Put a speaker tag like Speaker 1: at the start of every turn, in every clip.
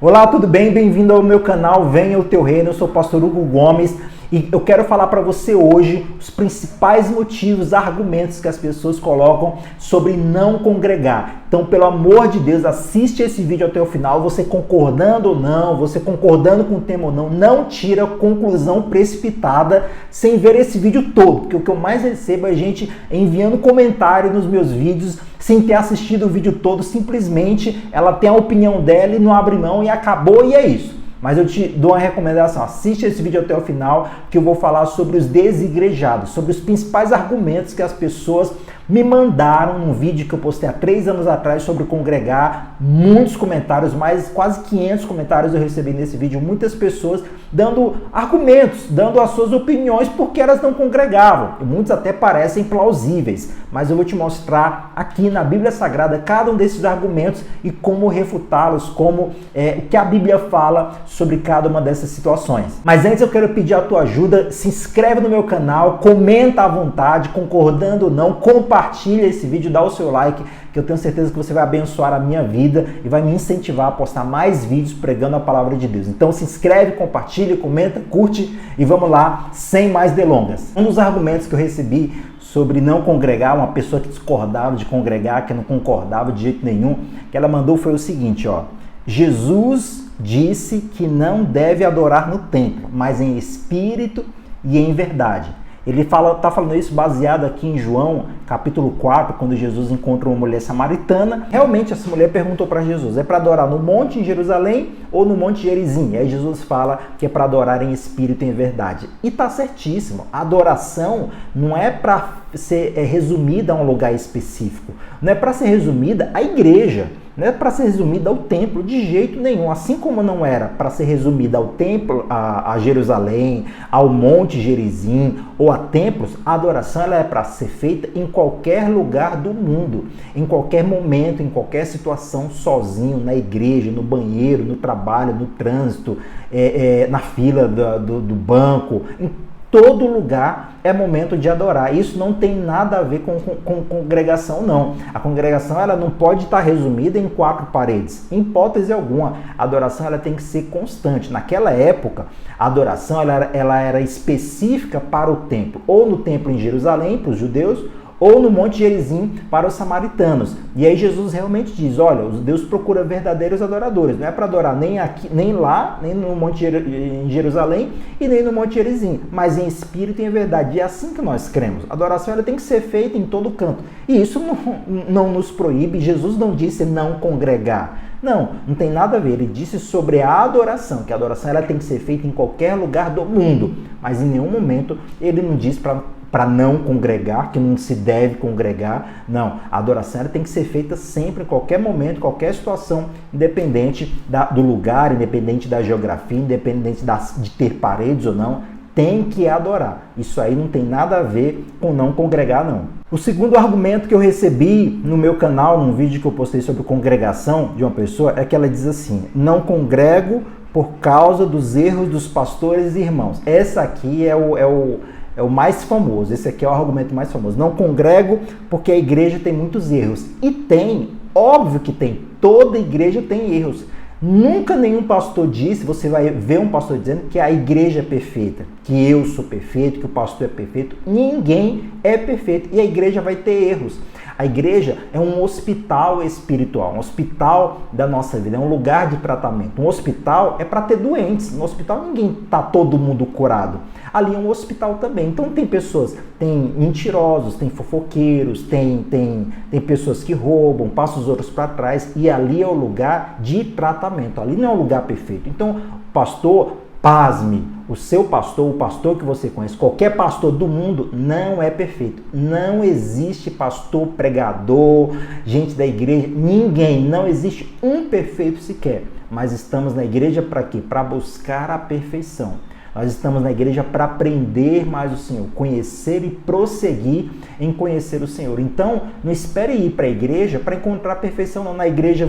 Speaker 1: Olá, tudo bem? Bem-vindo ao meu canal Venha o Teu Reino. Eu sou o pastor Hugo Gomes e eu quero falar para você hoje os principais motivos, argumentos que as pessoas colocam sobre não congregar. Então, pelo amor de Deus, assiste esse vídeo até o final, você concordando ou não, você concordando com o tema ou não, não tira conclusão precipitada sem ver esse vídeo todo, porque o que eu mais recebo é gente enviando comentário nos meus vídeos sem ter assistido o vídeo todo, simplesmente ela tem a opinião dela e não abre mão e acabou e é isso. Mas eu te dou uma recomendação, assiste esse vídeo até o final, que eu vou falar sobre os desigrejados, sobre os principais argumentos que as pessoas me mandaram num vídeo que eu postei há 3 anos atrás sobre congregar. Muitos comentários, mais quase 500 comentários eu recebi nesse vídeo, muitas pessoas dando argumentos, dando as suas opiniões porque elas não congregavam. E muitos até parecem plausíveis, mas eu vou te mostrar aqui na Bíblia Sagrada cada um desses argumentos e como refutá-los, como o que a Bíblia fala sobre cada uma dessas situações. Mas antes eu quero pedir a tua ajuda, se inscreve no meu canal, comenta à vontade, concordando ou não, compartilha esse vídeo, dá o seu like, que eu tenho certeza que você vai abençoar a minha vida e vai me incentivar a postar mais vídeos pregando a palavra de Deus. Então se inscreve, compartilha, comenta, curte e vamos lá, sem mais delongas. Um dos argumentos que eu recebi sobre não congregar, uma pessoa que discordava de congregar, que não concordava de jeito nenhum, que ela mandou foi o seguinte, ó: Jesus disse que não deve adorar no templo, mas em espírito e em verdade. Ele está falando isso baseado aqui em João, capítulo 4, quando Jesus encontra uma mulher samaritana. Realmente essa mulher perguntou para Jesus, é para adorar no monte em Jerusalém ou no monte Gerizim? E aí Jesus fala que é para adorar em espírito e em verdade. E está certíssimo, a adoração não é para ser resumida a um lugar específico, não é para ser resumida à igreja, não é para ser resumida ao templo de jeito nenhum. Assim como não era para ser resumida ao templo, a Jerusalém, ao monte Gerizim ou a templos, a adoração ela é para ser feita em qualquer lugar do mundo, em qualquer momento, em qualquer situação, sozinho, na igreja, no banheiro, no trabalho, no trânsito, na fila do banco, em todo lugar é momento de adorar. Isso não tem nada a ver com congregação, não. A congregação ela não pode estar resumida em 4 paredes, em hipótese alguma. A adoração ela tem que ser constante. Naquela época, a adoração ela era específica para o templo, ou no templo em Jerusalém, para os judeus, ou no Monte Gerizim para os samaritanos. E aí Jesus realmente diz, olha, Deus procura verdadeiros adoradores. Não é para adorar nem aqui, nem lá, nem no Monte em Jerusalém e nem no Monte Gerizim, mas em espírito e em verdade. E é assim que nós cremos. A adoração ela tem que ser feita em todo canto. E isso não nos proíbe. Jesus não disse não congregar. Não tem nada a ver. Ele disse sobre a adoração, que a adoração ela tem que ser feita em qualquer lugar do mundo. Mas em nenhum momento ele não diz para não congregar, que não se deve congregar. Não, a adoração ela tem que ser feita sempre, em qualquer momento, qualquer situação, independente do lugar, independente da geografia, independente de ter paredes ou não, tem que adorar. Isso aí não tem nada a ver com não congregar, não. O segundo argumento que eu recebi no meu canal, num vídeo que eu postei sobre congregação de uma pessoa, é que ela diz assim: não congrego por causa dos erros dos pastores e irmãos. Essa aqui é o mais famoso, esse aqui é o argumento mais famoso. Não congrego porque a igreja tem muitos erros. E tem, óbvio que tem, toda igreja tem erros. Nunca nenhum pastor disse, você vai ver um pastor dizendo que a igreja é perfeita, que eu sou perfeito, que o pastor é perfeito. Ninguém é perfeito e a igreja vai ter erros. A igreja é um hospital espiritual, um hospital da nossa vida, é um lugar de tratamento. Um hospital é para ter doentes, no hospital ninguém está todo mundo curado. Ali é um hospital também. Então tem pessoas, tem mentirosos, tem fofoqueiros, tem pessoas que roubam, passam os outros para trás e ali é o lugar de tratamento. Ali não é um lugar perfeito. Então, pastor, pasme, o seu pastor, o pastor que você conhece, qualquer pastor do mundo não é perfeito. Não existe pastor, pregador, gente da igreja, ninguém, não existe um perfeito sequer. Mas estamos na igreja para quê? Para buscar a perfeição. Nós estamos na igreja para aprender mais o Senhor, conhecer e prosseguir em conhecer o Senhor. Então, não espere ir para a igreja para encontrar a perfeição, não. Na igreja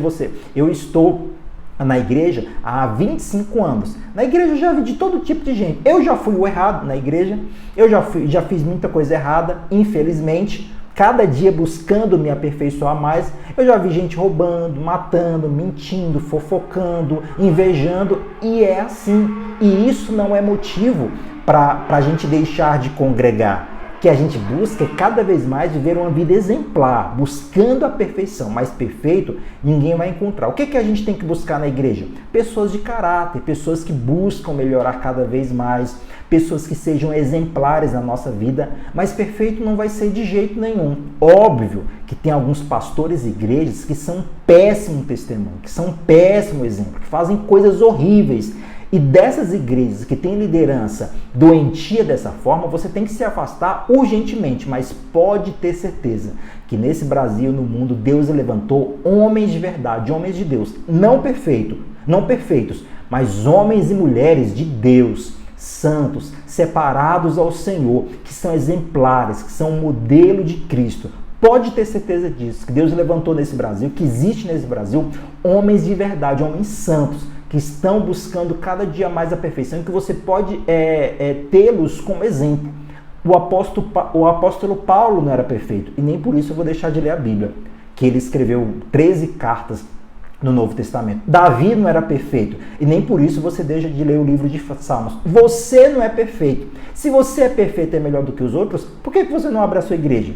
Speaker 1: eu estou na igreja há 25 anos. Na igreja eu já vi de todo tipo de gente. Eu já fui o errado na igreja, eu já fiz muita coisa errada, infelizmente. cada dia buscando me aperfeiçoar mais. Eu já vi gente roubando, matando, mentindo, fofocando, invejando, e é assim. E isso não é motivo para a gente deixar de congregar. Que a gente busca cada vez mais viver uma vida exemplar, buscando a perfeição, mas perfeito ninguém vai encontrar. O que a gente tem que buscar na igreja? Pessoas de caráter, pessoas que buscam melhorar cada vez mais, pessoas que sejam exemplares na nossa vida, mas perfeito não vai ser de jeito nenhum. Óbvio que tem alguns pastores e igrejas que são péssimo testemunho, que são péssimo exemplo, que fazem coisas horríveis. E dessas igrejas que têm liderança doentia dessa forma, você tem que se afastar urgentemente, mas pode ter certeza que nesse Brasil, no mundo, Deus levantou homens de verdade, homens de Deus, não perfeitos, mas homens e mulheres de Deus, santos, separados ao Senhor, que são exemplares, que são um modelo de Cristo. Pode ter certeza disso, que Deus levantou nesse Brasil, que existe nesse Brasil homens de verdade, homens santos, que estão buscando cada dia mais a perfeição e que você pode tê-los como exemplo. O apóstolo Paulo não era perfeito e nem por isso eu vou deixar de ler a Bíblia, que ele escreveu 13 cartas no Novo Testamento. Davi não era perfeito e nem por isso você deixa de ler o livro de Salmos. Você não é perfeito. Se você é perfeito e é melhor do que os outros, por que você não abre a sua igreja?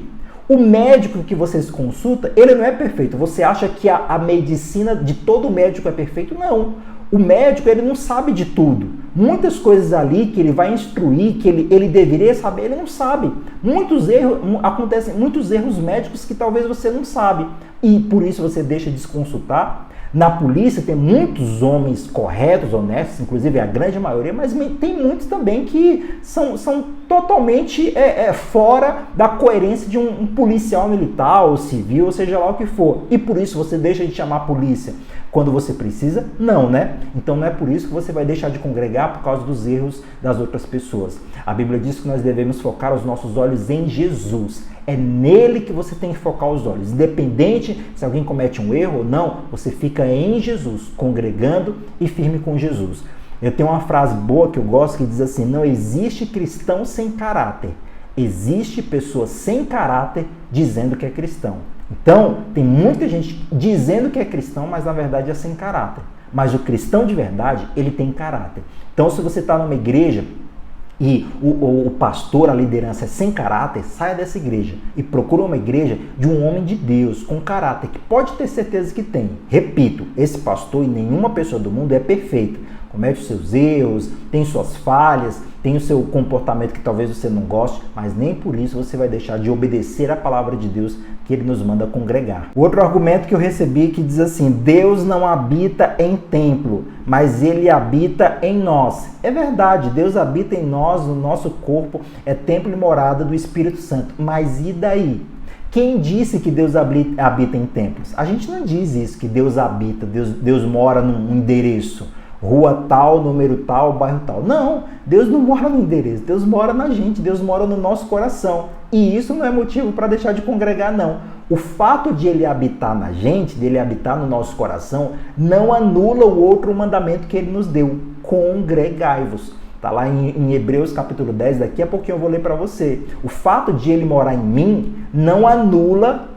Speaker 1: O médico que você se consulta, ele não é perfeito. Você acha que a medicina de todo médico é perfeito? Não. O médico, ele não sabe de tudo. Muitas coisas ali que ele vai instruir, que ele deveria saber, ele não sabe. Acontecem muitos erros médicos que talvez você não sabe. E por isso você deixa de se consultar. Na polícia tem muitos homens corretos, honestos, inclusive a grande maioria, mas tem muitos também que são totalmente fora da coerência de um policial militar ou civil, ou seja lá o que for. E por isso você deixa de chamar a polícia quando você precisa? Não, né? Então não é por isso que você vai deixar de congregar por causa dos erros das outras pessoas. A Bíblia diz que nós devemos focar os nossos olhos em Jesus. É nele que você tem que focar os olhos. Independente se alguém comete um erro ou não, você fica em Jesus, congregando e firme com Jesus. Eu tenho uma frase boa que eu gosto que diz assim: não existe cristão sem caráter. Existe pessoa sem caráter dizendo que é cristão. Então, tem muita gente dizendo que é cristão, mas na verdade é sem caráter. Mas o cristão de verdade, ele tem caráter. Então, se você está numa igreja e o pastor, a liderança é sem caráter, saia dessa igreja e procura uma igreja de um homem de Deus, com caráter, que pode ter certeza que tem. Repito, esse pastor e nenhuma pessoa do mundo é perfeita. Comete os seus erros, tem suas falhas, tem o seu comportamento que talvez você não goste, mas nem por isso você vai deixar de obedecer a palavra de Deus que ele nos manda congregar. Outro argumento que eu recebi que diz assim: Deus não habita em templo, mas ele habita em nós. É verdade, Deus habita em nós, o nosso corpo é templo e morada do Espírito Santo. Mas e daí? Quem disse que Deus habita em templos? A gente não diz isso, que Deus habita, Deus mora num endereço. Rua tal, número tal, bairro tal. Não, Deus não mora no endereço, Deus mora na gente, Deus mora no nosso coração. E isso não é motivo para deixar de congregar, não. O fato de ele habitar na gente, de ele habitar no nosso coração, não anula o outro mandamento que ele nos deu: congregai-vos. Está lá em Hebreus capítulo 10, daqui a pouquinho eu vou ler para você. O fato de ele morar em mim não anula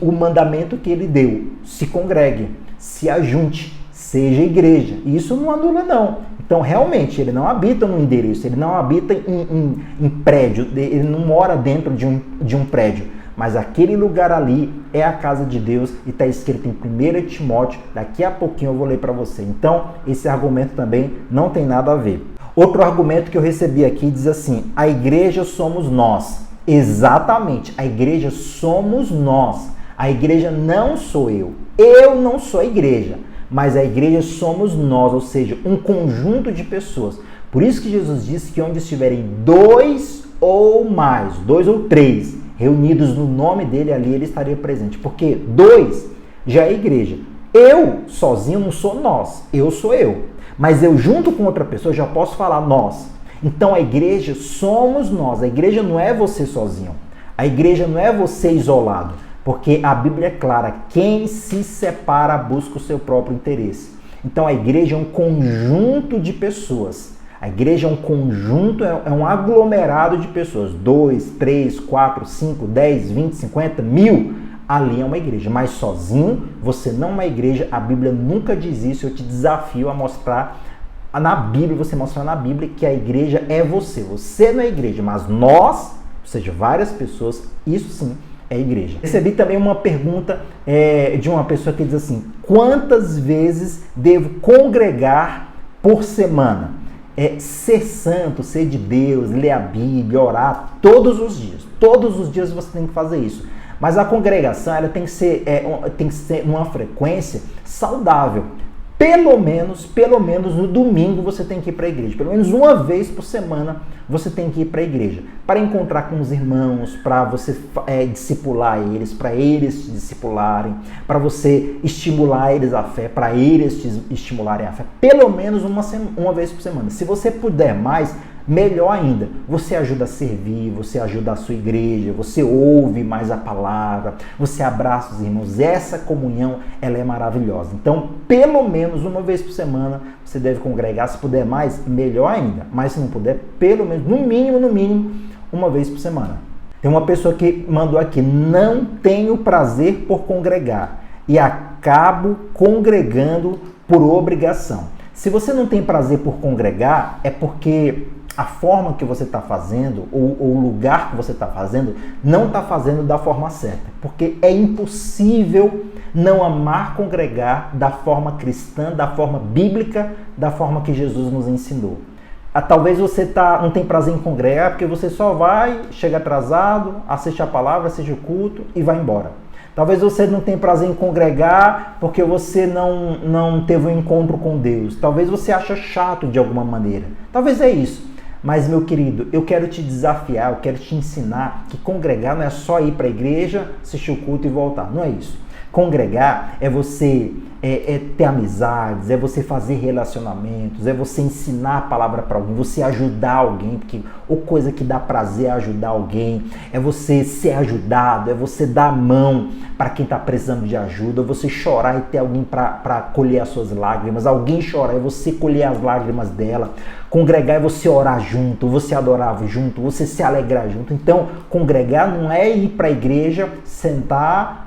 Speaker 1: o mandamento que ele deu: se congregue, se ajunte, seja igreja. Isso não anula, não. Então, realmente, ele não habita no endereço, ele não habita em prédio, ele não mora dentro de um prédio. Mas aquele lugar ali é a casa de Deus e está escrito em 1 Timóteo. Daqui a pouquinho eu vou ler para você. Então, esse argumento também não tem nada a ver. Outro argumento que eu recebi aqui diz assim: a igreja somos nós. Exatamente, a igreja somos nós. A igreja não sou eu. Eu não sou a igreja. Mas a igreja somos nós, ou seja, um conjunto de pessoas. Por isso que Jesus disse que onde estiverem dois ou mais, 2 ou 3, reunidos no nome dele, ali ele estaria presente. Porque 2 já é igreja. Eu sozinho não sou nós, eu sou eu. Mas eu junto com outra pessoa já posso falar nós. Então a igreja somos nós, a igreja não é você sozinho. A igreja não é você isolado. Porque a Bíblia é clara: quem se separa busca o seu próprio interesse. Então a igreja é um conjunto de pessoas. A igreja é um conjunto, é um aglomerado de pessoas. 2, 3, 4, 5, 10, 20, 50, 1000. Ali é uma igreja. Mas sozinho, você não é uma igreja. A Bíblia nunca diz isso. Eu te desafio a mostrar na Bíblia, você mostrar na Bíblia que a igreja é você. Você não é a igreja, mas nós, ou seja, várias pessoas, isso sim é igreja. Recebi também uma pergunta de uma pessoa que diz assim: quantas vezes devo congregar por semana? Ser santo, ser de Deus, ler a Bíblia, orar todos os dias. Todos os dias você tem que fazer isso. Mas a congregação ela tem que ser uma frequência saudável. Pelo menos no domingo você tem que ir para a igreja. Pelo menos uma vez por semana você tem que ir para a igreja. Para encontrar com os irmãos, para você discipular eles, para eles te discipularem, para você estimular eles à fé, para eles te estimularem à fé. Pelo menos uma vez por semana. Se você puder mais, melhor ainda. Você ajuda a servir, você ajuda a sua igreja, você ouve mais a palavra, você abraça os irmãos. Essa comunhão, ela é maravilhosa. Então, pelo menos uma vez por semana, você deve congregar. Se puder mais, melhor ainda. Mas se não puder, pelo menos, no mínimo, uma vez por semana. Tem uma pessoa que mandou aqui: não tenho prazer por congregar e acabo congregando por obrigação. Se você não tem prazer por congregar, é porque a forma que você está fazendo, ou o lugar que você está fazendo, não está fazendo da forma certa. Porque é impossível não amar congregar da forma cristã, da forma bíblica, da forma que Jesus nos ensinou. Talvez você não tem prazer em congregar porque você só vai, chega atrasado, assiste a palavra, assiste o culto e vai embora. Talvez você não tenha prazer em congregar porque você não teve um encontro com Deus. Talvez você ache chato de alguma maneira. Talvez é isso. Mas, meu querido, eu quero te desafiar, eu quero te ensinar que congregar não é só ir para a igreja, assistir o culto e voltar. Não é isso. Congregar é você ter amizades, é você fazer relacionamentos, é você ensinar a palavra para alguém, você ajudar alguém, porque ou coisa que dá prazer é ajudar alguém, é você ser ajudado, é você dar a mão para quem está precisando de ajuda, você chorar e ter alguém para colher as suas lágrimas, alguém chorar e você colher as lágrimas dela. Congregar é você orar junto, você adorar junto, você se alegrar junto. Então, congregar não é ir para a igreja, sentar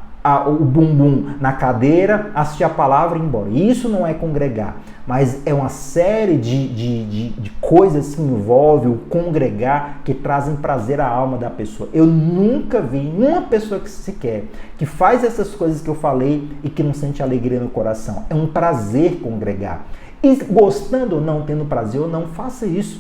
Speaker 1: o bumbum na cadeira, assistir a palavra e ir embora. Isso não é congregar, mas é uma série de coisas que envolvem o congregar, que trazem prazer à alma da pessoa. Eu nunca vi uma pessoa que sequer que faz essas coisas que eu falei e que não sente alegria no coração. É um prazer congregar. E gostando ou não, tendo prazer ou não, faça isso.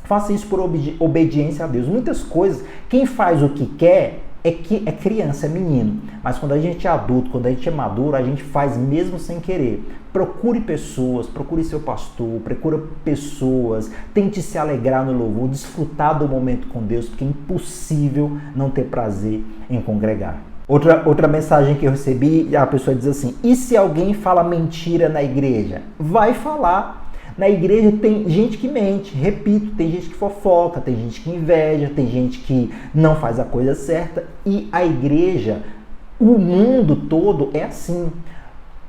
Speaker 1: Faça isso por obediência a Deus. Muitas coisas, quem faz o que quer é criança, é menino. Mas quando a gente é adulto, quando a gente é maduro, a gente faz mesmo sem querer. Procure pessoas, procure seu pastor, procure pessoas, tente se alegrar no louvor, desfrutar do momento com Deus, porque é impossível não ter prazer em congregar. Outra mensagem que eu recebi, a pessoa diz assim: e se alguém fala mentira na igreja? Vai falar. Na igreja tem gente que mente, repito, tem gente que fofoca, tem gente que inveja, tem gente que não faz a coisa certa. E a igreja, o mundo todo é assim.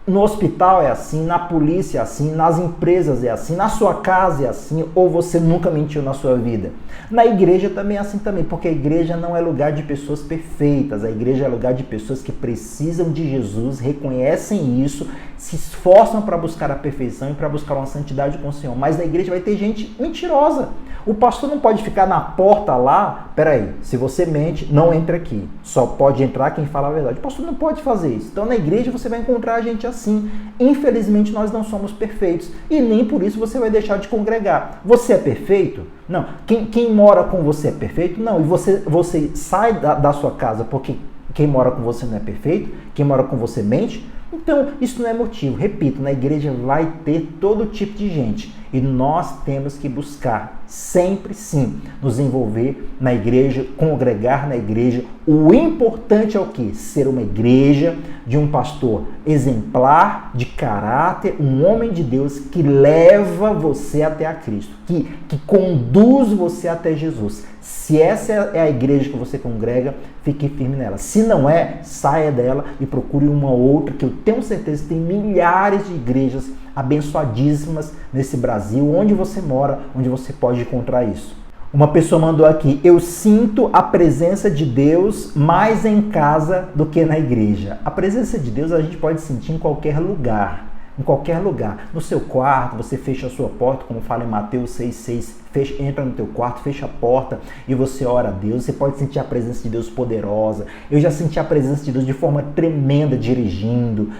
Speaker 1: No hospital é assim, na polícia é assim, nas empresas é assim, na sua casa é assim, ou você nunca mentiu na sua vida. Na igreja também é assim também, porque a igreja não é lugar de pessoas perfeitas, a igreja é lugar de pessoas que precisam de Jesus, reconhecem isso, se esforçam para buscar a perfeição e para buscar uma santidade com o Senhor. Mas na igreja vai ter gente mentirosa. O pastor não pode ficar na porta lá, peraí, se você mente, não entre aqui. Só pode entrar quem fala a verdade. O pastor não pode fazer isso. Então na igreja você vai encontrar gente assim. Infelizmente nós não somos perfeitos e nem por isso você vai deixar de congregar. Você é perfeito? Não. Quem mora com você é perfeito? Não. E você sai da sua casa porque quem mora com você não é perfeito? Quem mora com você mente? Então, isso não é motivo. Repito, na igreja vai ter todo tipo de gente. E nós temos que buscar, sempre sim, nos envolver na igreja, congregar na igreja. O importante é o quê? Ser uma igreja de um pastor exemplar, de caráter, um homem de Deus que leva você até a Cristo, que conduz você até Jesus. Se essa é a igreja que você congrega, fique firme nela. Se não é, saia dela e procure uma outra que eu tenho certeza que tem milhares de igrejas abençoadíssimas nesse Brasil, onde você mora, onde você pode encontrar isso. Uma pessoa mandou aqui: eu sinto a presença de Deus mais em casa do que na igreja. A presença de Deus a gente pode sentir em qualquer lugar. Em qualquer lugar. No seu quarto, você fecha a sua porta, como fala em Mateus 6,6, entra no teu quarto, fecha a porta e você ora a Deus. Você pode sentir a presença de Deus poderosa. Eu já senti a presença de Deus de forma tremenda dirigindo,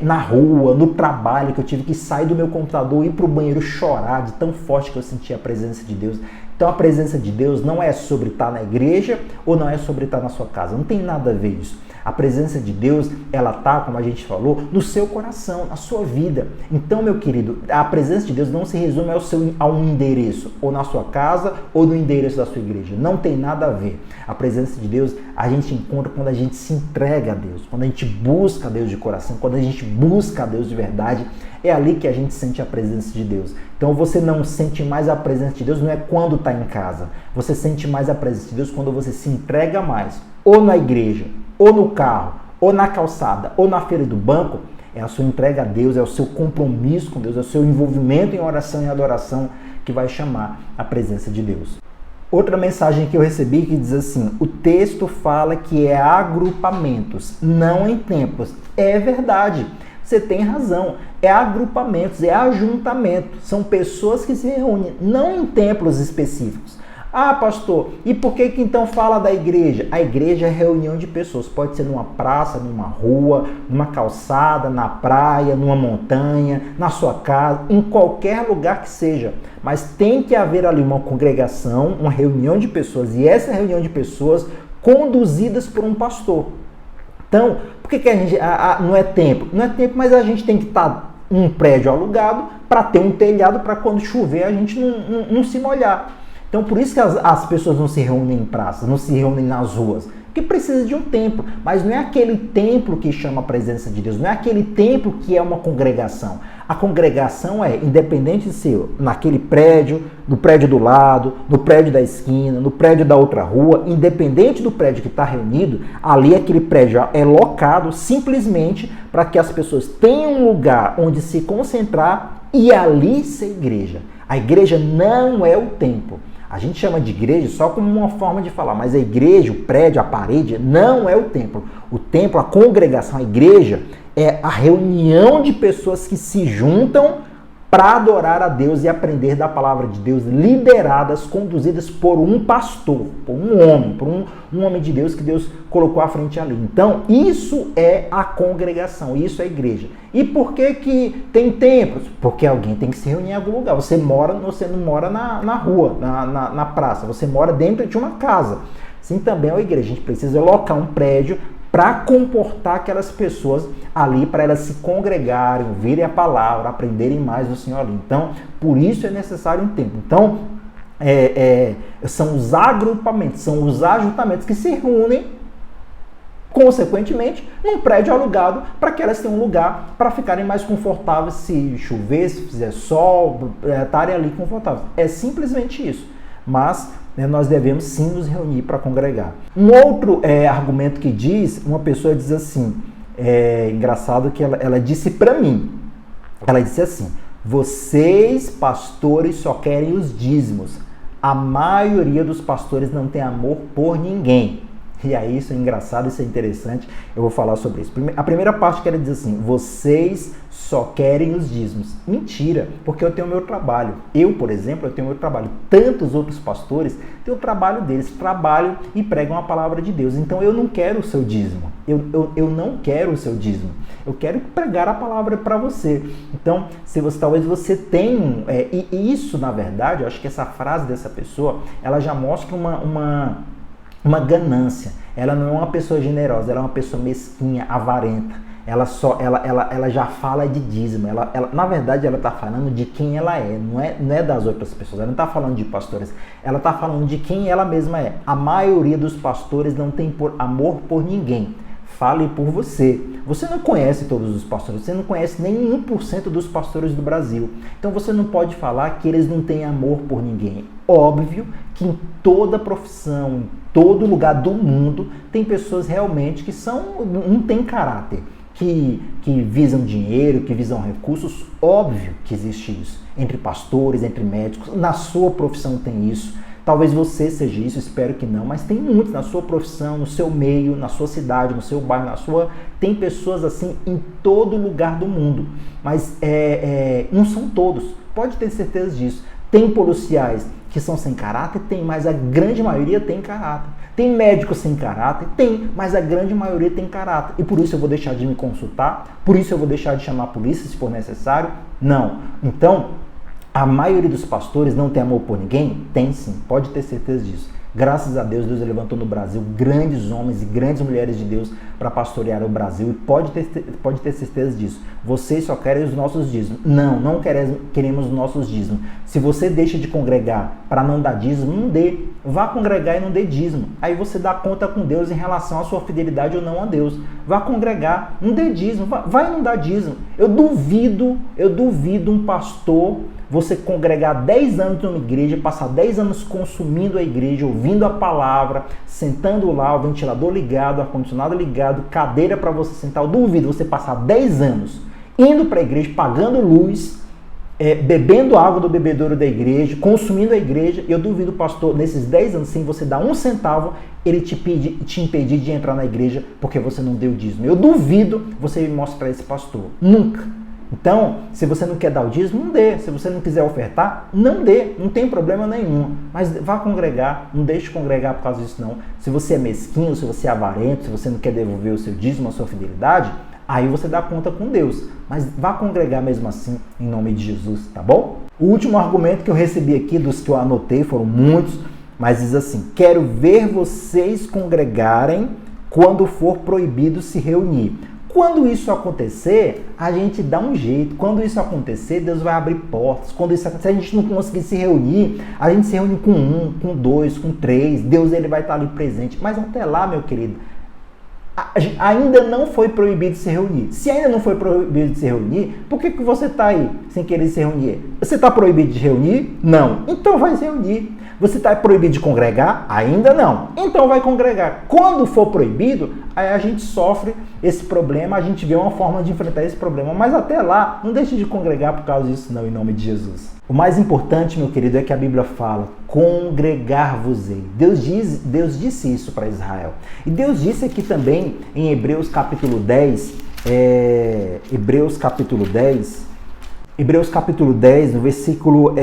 Speaker 1: na rua, no trabalho, que eu tive que sair do meu computador e ir para o banheiro chorar de tão forte que eu senti a presença de Deus. Então a presença de Deus não é sobre estar na igreja ou não é sobre estar na sua casa. Não tem nada a ver isso. A presença de Deus, ela está, como a gente falou, no seu coração, na sua vida. Então, meu querido, a presença de Deus não se resume a um endereço, ou na sua casa, ou no endereço da sua igreja. Não tem nada a ver. A presença de Deus a gente encontra quando a gente se entrega a Deus, quando a gente busca a Deus de coração, quando a gente busca a Deus de verdade. É ali que a gente sente a presença de Deus. Então você não sente mais a presença de Deus, não é quando está em casa. Você sente mais a presença de Deus quando você se entrega mais, ou na igreja, ou no carro, ou na calçada, ou na feira do banco. É a sua entrega a Deus, é o seu compromisso com Deus, é o seu envolvimento em oração e adoração que vai chamar a presença de Deus. Outra mensagem que eu recebi que diz assim: o texto fala que é agrupamentos, não em templos. É verdade. Você tem razão, é agrupamentos, é ajuntamento, são pessoas que se reúnem, não em templos específicos. Ah, pastor, e por que então fala da igreja? A igreja é reunião de pessoas, pode ser numa praça, numa rua, numa calçada, na praia, numa montanha, na sua casa, em qualquer lugar que seja. Mas tem que haver ali uma congregação, uma reunião de pessoas, e essa reunião de pessoas conduzidas por um pastor. Então, por que a gente não é templo? Não é templo, mas a gente tem que estar num prédio alugado para ter um telhado para quando chover a gente não se molhar. Então, por isso que as pessoas não se reúnem em praças, não se reúnem nas ruas, porque precisa de um templo. Mas não é aquele templo que chama a presença de Deus, não é aquele templo que é uma congregação. A congregação é, independente de ser naquele prédio, no prédio do lado, no prédio da esquina, no prédio da outra rua, independente do prédio que está reunido, ali aquele prédio é locado simplesmente para que as pessoas tenham um lugar onde se concentrar e ali ser igreja. A igreja não é o templo. A gente chama de igreja só como uma forma de falar, mas a igreja, o prédio, a parede, não é o templo. O templo, a congregação, a igreja, é a reunião de pessoas que se juntam para adorar a Deus e aprender da palavra de Deus, lideradas, conduzidas por um pastor, por um homem de Deus que Deus colocou à frente ali. Então, isso é a congregação, isso é a igreja. E por que tem templos? Porque alguém tem que se reunir em algum lugar. Você não mora na rua, na praça, você mora dentro de uma casa. Assim também é a igreja. A gente precisa alocar um prédio para comportar aquelas pessoas ali, para elas se congregarem, ouvirem a palavra, aprenderem mais do Senhor ali. Então, por isso é necessário um templo. Então, são os agrupamentos, são os ajuntamentos que se reúnem, consequentemente, num prédio alugado, para que elas tenham um lugar para ficarem mais confortáveis, se chover, se fizer sol, estarem ali confortáveis. É simplesmente isso. Mas nós devemos sim nos reunir para congregar. Um outro argumento que uma pessoa diz assim, engraçado que ela disse para mim, ela disse assim: vocês pastores só querem os dízimos, a maioria dos pastores não tem amor por ninguém. E aí isso é engraçado, isso é interessante, eu vou falar sobre isso. A primeira parte que ela diz assim: vocês só querem os dízimos. Mentira, porque eu tenho o meu trabalho. Eu, por exemplo, eu tenho o meu trabalho. Tantos outros pastores têm o trabalho deles, trabalham e pregam a palavra de Deus. Então eu não quero o seu dízimo. Eu não quero o seu dízimo. Eu quero pregar a palavra para você. Então, talvez você tenha... e isso, na verdade, eu acho que essa frase dessa pessoa, ela já mostra uma ganância. Ela não é uma pessoa generosa, ela é uma pessoa mesquinha, avarenta. Ela já fala de dízimo. Na verdade, ela está falando de quem ela é, não é das outras pessoas. Ela não está falando de pastores, ela está falando de quem ela mesma é. A maioria dos pastores não tem amor por ninguém. Fale por você. Você não conhece todos os pastores, você não conhece nem 1% dos pastores do Brasil. Então você não pode falar que eles não têm amor por ninguém. Óbvio que em toda profissão, em todo lugar do mundo, tem pessoas realmente que não têm caráter. que visam dinheiro, que visam recursos. Óbvio que existe isso. Entre pastores, entre médicos, na sua profissão tem isso. Talvez você seja isso, espero que não, mas tem muitos na sua profissão, no seu meio, na sua cidade, no seu bairro, tem pessoas assim em todo lugar do mundo, mas não são todos, pode ter certeza disso. Tem policiais que são sem caráter? Tem, mas a grande maioria tem caráter. Tem médicos sem caráter? Tem, mas a grande maioria tem caráter. E por isso eu vou deixar de me consultar? Por isso eu vou deixar de chamar a polícia se for necessário? Não. Então, a maioria dos pastores não tem amor por ninguém? Tem sim, pode ter certeza disso. Graças a Deus, Deus levantou no Brasil grandes homens e grandes mulheres de Deus para pastorear o Brasil, e pode ter certeza disso. Vocês só querem os nossos dízimos. Não queremos os nossos dízimos. Se você deixa de congregar para não dar dízimo, não dê. Vá congregar e não dê dízimo. Aí você dá conta com Deus em relação à sua fidelidade ou não a Deus. Vá congregar, não dê dízimo, vai não dar dízimo. Eu duvido um pastor você congregar 10 anos numa igreja, passar 10 anos consumindo a igreja, ouvindo a palavra, sentando lá, o ventilador ligado, o ar-condicionado ligado, cadeira para você sentar. Eu duvido você passar 10 anos indo para a igreja, pagando luz, bebendo água do bebedouro da igreja, consumindo a igreja. Eu duvido o pastor, nesses 10 anos, sem você dar um centavo, ele te impedir de entrar na igreja porque você não deu dízimo. Eu duvido você me mostrar esse pastor. Nunca. Então, se você não quer dar o dízimo, não dê. Se você não quiser ofertar, não dê. Não tem problema nenhum. Mas vá congregar. Não deixe de congregar por causa disso, não. Se você é mesquinho, se você é avarento, se você não quer devolver o seu dízimo, a sua fidelidade, aí você dá conta com Deus. Mas vá congregar mesmo assim, em nome de Jesus, tá bom? O último argumento que eu recebi aqui, dos que eu anotei, foram muitos, mas diz assim: quero ver vocês congregarem quando for proibido se reunir. Quando isso acontecer, a gente dá um jeito. Quando isso acontecer, Deus vai abrir portas. Quando isso acontecer, a gente não conseguir se reunir, a gente se reúne com 1, com 2, com 3. Deus ele vai estar ali presente. Mas até lá, meu querido, ainda não foi proibido se reunir. Se ainda não foi proibido se reunir, por que você está aí sem querer se reunir? Você está proibido de reunir? Não. Então vai se reunir. Você está proibido de congregar? Ainda não. Então vai congregar. Quando for proibido, aí a gente sofre esse problema, a gente vê uma forma de enfrentar esse problema. Mas até lá, não deixe de congregar por causa disso não, em nome de Jesus. O mais importante, meu querido, é que a Bíblia fala: congregar-vos-ei. Deus disse isso para Israel. E Deus disse aqui também em Hebreus capítulo 10, Hebreus capítulo 10, no versículo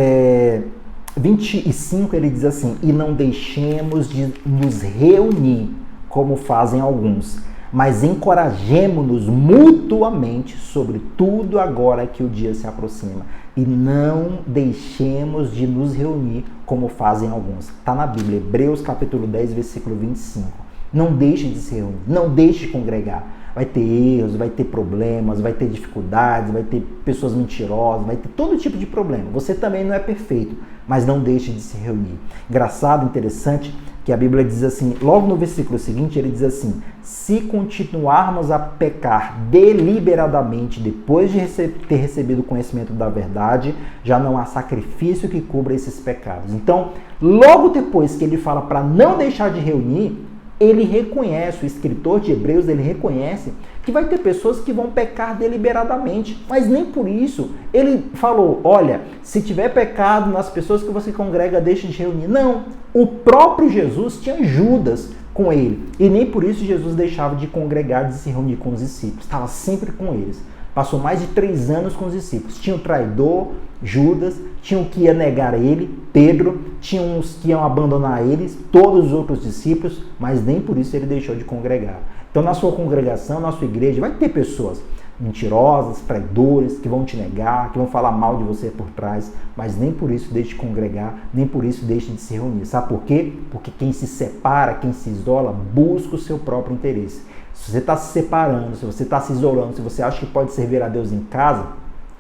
Speaker 1: 25, ele diz assim: e não deixemos de nos reunir, como fazem alguns, mas encorajemo-nos mutuamente, sobretudo agora que o dia se aproxima. E não deixemos de nos reunir, como fazem alguns. Está na Bíblia, Hebreus capítulo 10, versículo 25. Não deixe de se reunir, não deixe de congregar. Vai ter erros, vai ter problemas, vai ter dificuldades, vai ter pessoas mentirosas, vai ter todo tipo de problema. Você também não é perfeito, mas não deixe de se reunir. Engraçado, interessante, que a Bíblia diz assim, logo no versículo seguinte, ele diz assim: se continuarmos a pecar deliberadamente depois de ter recebido o conhecimento da verdade, já não há sacrifício que cubra esses pecados. Então, logo depois que ele fala para não deixar de reunir, ele reconhece, o escritor de Hebreus, ele reconhece que vai ter pessoas que vão pecar deliberadamente, mas nem por isso ele falou: olha, se tiver pecado nas pessoas que você congrega, deixe de reunir. Não, o próprio Jesus tinha Judas com ele, e nem por isso Jesus deixava de congregar, de se reunir com os discípulos, estava sempre com eles. Passou mais de 3 anos com os discípulos. Tinha o traidor, Judas, tinha o que ia negar ele, Pedro, tinha uns que iam abandonar eles, todos os outros discípulos, mas nem por isso ele deixou de congregar. Então, na sua congregação, na sua igreja, vai ter pessoas mentirosas, traidores, que vão te negar, que vão falar mal de você por trás, mas nem por isso deixe de congregar, nem por isso deixe de se reunir. Sabe por quê? Porque quem se separa, quem se isola, busca o seu próprio interesse. Se você está se separando, se você está se isolando, se você acha que pode servir a Deus em casa,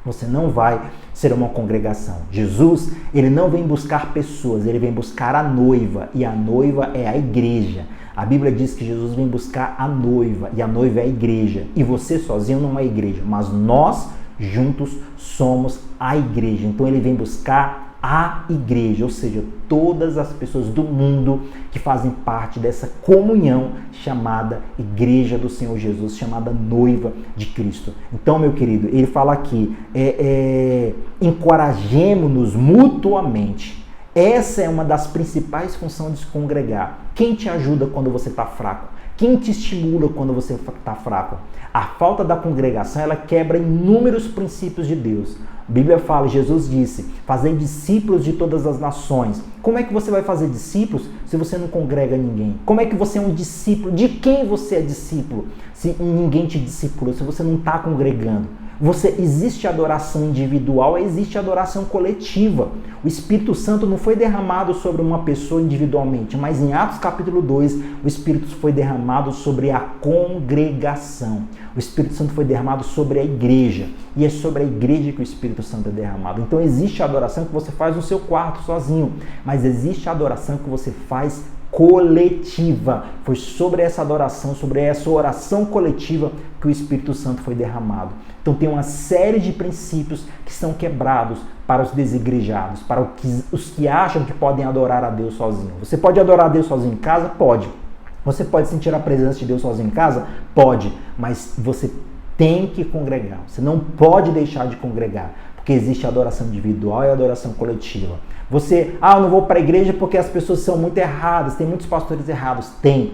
Speaker 1: você não vai ser uma congregação. Jesus, ele não vem buscar pessoas, ele vem buscar a noiva, e a noiva é a igreja. A Bíblia diz que Jesus vem buscar a noiva, e a noiva é a igreja. E você sozinho não é a igreja, mas nós juntos somos a igreja. Então ele vem buscar a igreja, ou seja, todas as pessoas do mundo que fazem parte dessa comunhão chamada Igreja do Senhor Jesus, chamada noiva de Cristo. Então, meu querido, ele fala aqui, encorajemo-nos mutuamente. Essa é uma das principais funções de se congregar. Quem te ajuda quando você está fraco? Quem te estimula quando você está fraco? A falta da congregação, ela quebra inúmeros princípios de Deus. A Bíblia fala, Jesus disse, fazei discípulos de todas as nações. Como é que você vai fazer discípulos se você não congrega ninguém? Como é que você é um discípulo? De quem você é discípulo se ninguém te discipula, se você não está congregando? Existe adoração individual, existe adoração coletiva. O Espírito Santo não foi derramado sobre uma pessoa individualmente, mas em Atos capítulo 2, o Espírito foi derramado sobre a congregação. O Espírito Santo foi derramado sobre a igreja. E é sobre a igreja que o Espírito Santo é derramado. Então existe a adoração que você faz no seu quarto sozinho, mas existe a adoração que você faz coletiva. Foi sobre essa adoração, sobre essa oração coletiva que o Espírito Santo foi derramado. Então tem uma série de princípios que são quebrados para os desigrejados, para os que acham que podem adorar a Deus sozinho. Você pode adorar a Deus sozinho em casa? Pode. Você pode sentir a presença de Deus sozinho em casa? Pode. Mas você tem que congregar. Você não pode deixar de congregar, porque existe a adoração individual e a adoração coletiva. Eu não vou para a igreja porque as pessoas são muito erradas, tem muitos pastores errados. Tem.